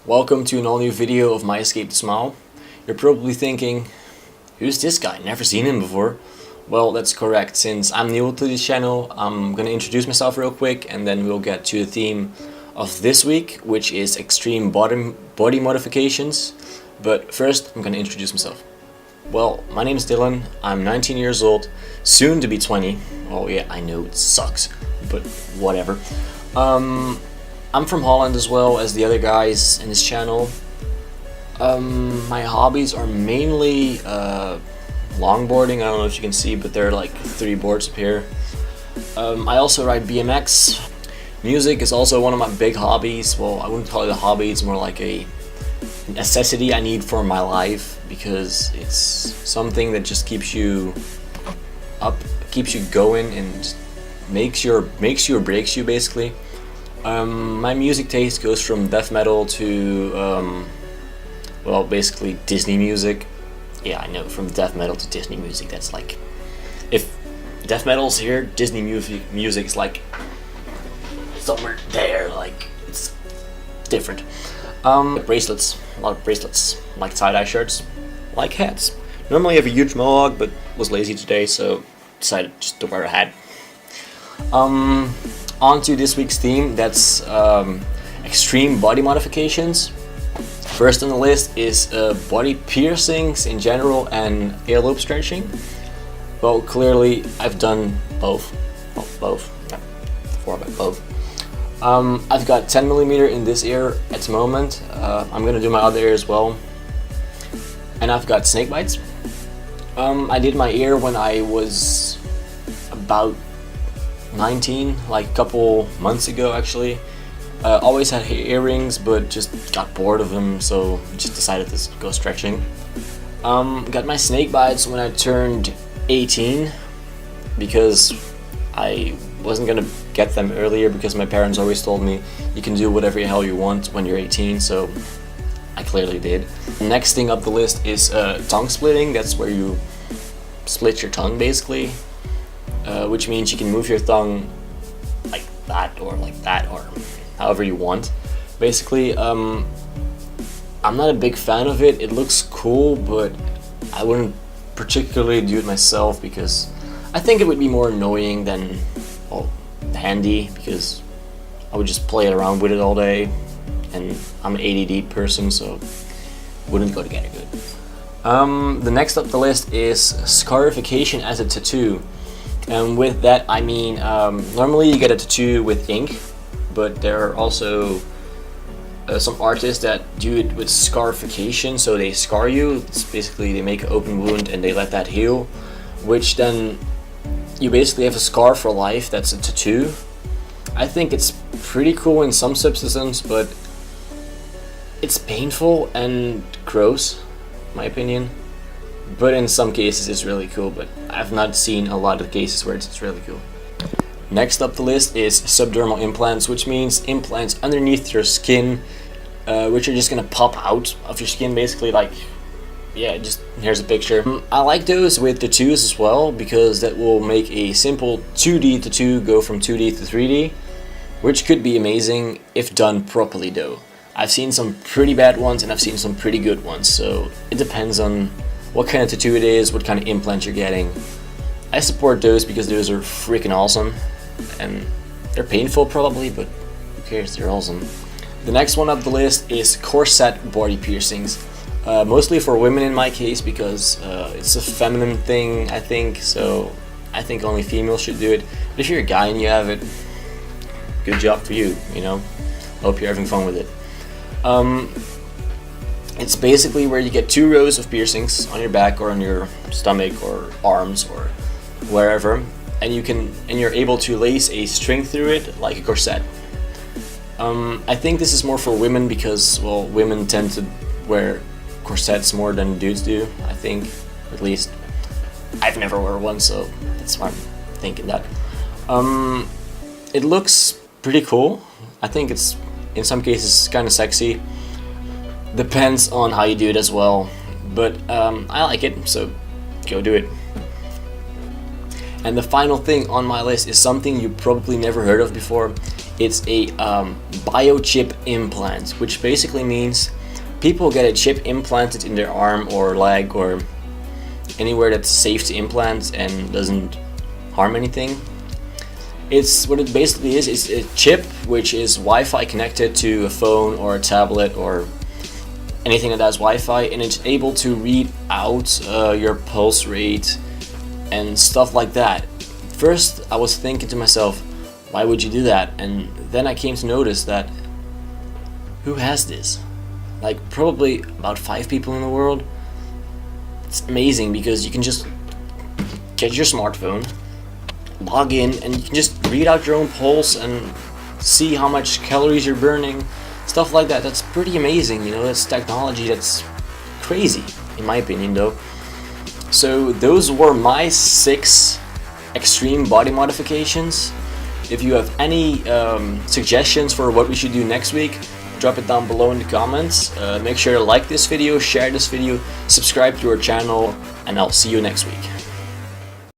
Welcome to an all new video of MyEscapeToSmile. You're probably thinking, who's this guy? Never seen him before. Well, that's correct. Since I'm new to this channel, I'm gonna introduce myself real quick and then we'll get to the theme of this week, which is extreme body modifications. But first, I'm gonna introduce myself. Well, my name is Dylan, I'm 19 years old, soon to be 20. Oh yeah, I know it sucks, but whatever. I'm from Holland as well as the other guys in this channel. My hobbies are mainly longboarding. I don't know if you can see, but there are like 3 boards up here. I also ride BMX. Music is also one of my big hobbies. Well, I wouldn't call it a hobby, it's more like a necessity I need for my life, because it's something that just keeps you up, keeps you going, and makes you or breaks you basically. My music taste goes from death metal to well, basically Disney music. Yeah, I know, from death metal to Disney music. That's like, if death metal's here, Disney music's like somewhere there. Like, it's different. Bracelets, a lot of bracelets, like tie-dye shirts, like hats. Normally I have a huge mohawk, but was lazy today, so decided just to wear a hat. On to this week's theme, that's extreme body modifications. First on the list is body piercings in general and earlobe stretching. Well, clearly I've done both. Well, both. Yeah, both. I've got 10mm in this ear at the moment. I'm gonna do my other ear as well. And I've got snake bites. I did my ear when I was about 19, like a couple months ago actually. Always had earrings, but just got bored of them, so just decided to go stretching. Got my snake bites when I turned 18, because I wasn't gonna get them earlier, because my parents always told me you can do whatever the hell you want when you're 18, so I clearly did. Next thing up the list is tongue splitting. That's where you split your tongue basically. Which means you can move your tongue like that or however you want. Basically, I'm not a big fan of it. It looks cool, but I wouldn't particularly do it myself, because I think it would be more annoying than, well, handy, because I would just play around with it all day, and I'm an ADD person, so wouldn't go together good. The next up the list is scarification as a tattoo. And with that I mean, normally you get a tattoo with ink, but there are also some artists that do it with scarification, so they scar you. It's basically they make an open wound and they let that heal, which then you basically have a scar for life. That's a tattoo. I think it's pretty cool in some subsystems, but it's painful and gross, in my opinion. But in some cases it's really cool, but I've not seen a lot of cases where it's really cool. Next up the list is subdermal implants, which means implants underneath your skin, which are just gonna pop out of your skin basically, like, yeah, just here's a picture. I like those with tattoos as well, because that will make a simple 2D tattoo go from 2D to 3D, which could be amazing if done properly though. I've seen some pretty bad ones and I've seen some pretty good ones, so it depends on what kind of tattoo it is, what kind of implant you're getting. I support those because those are freaking awesome, and they're painful probably, but who cares, they're awesome. The next one up the list is corset body piercings. Mostly for women in my case, because it's a feminine thing, I think, so I think only females should do it. But if you're a guy and you have it, good job for you, you know? Hope you're having fun with it. It's basically where you get 2 rows of piercings on your back or on your stomach or arms or wherever, and you're able to lace a string through it like a corset. I think this is more for women because, well, women tend to wear corsets more than dudes do, I think. At least I've never worn one, so that's why I'm thinking that. It looks pretty cool. I think it's, in some cases, kind of sexy. Depends on how you do it as well, but I like it, so go do it. And the final thing on my list is something you probably never heard of before. It's a Biochip implant, which basically means people get a chip implanted in their arm or leg or anywhere that's safe to implant and doesn't harm anything. It's what it basically is. It's a chip which is Wi-Fi connected to a phone or a tablet or anything that has Wi-Fi, and it's able to read out your pulse rate and stuff like that. First, I was thinking to myself, why would you do that? And then I came to notice that who has this? Like probably about 5 people in the world. It's amazing because you can just get your smartphone, log in, and you can just read out your own pulse and see how much calories you're burning, stuff like that. That's pretty amazing, you know. That's technology that's crazy, in my opinion, though. So those were my 6 extreme body modifications. If you have any suggestions for what we should do next week, drop it down below in the comments. Make sure to like this video, share this video, subscribe to our channel, and I'll see you next week.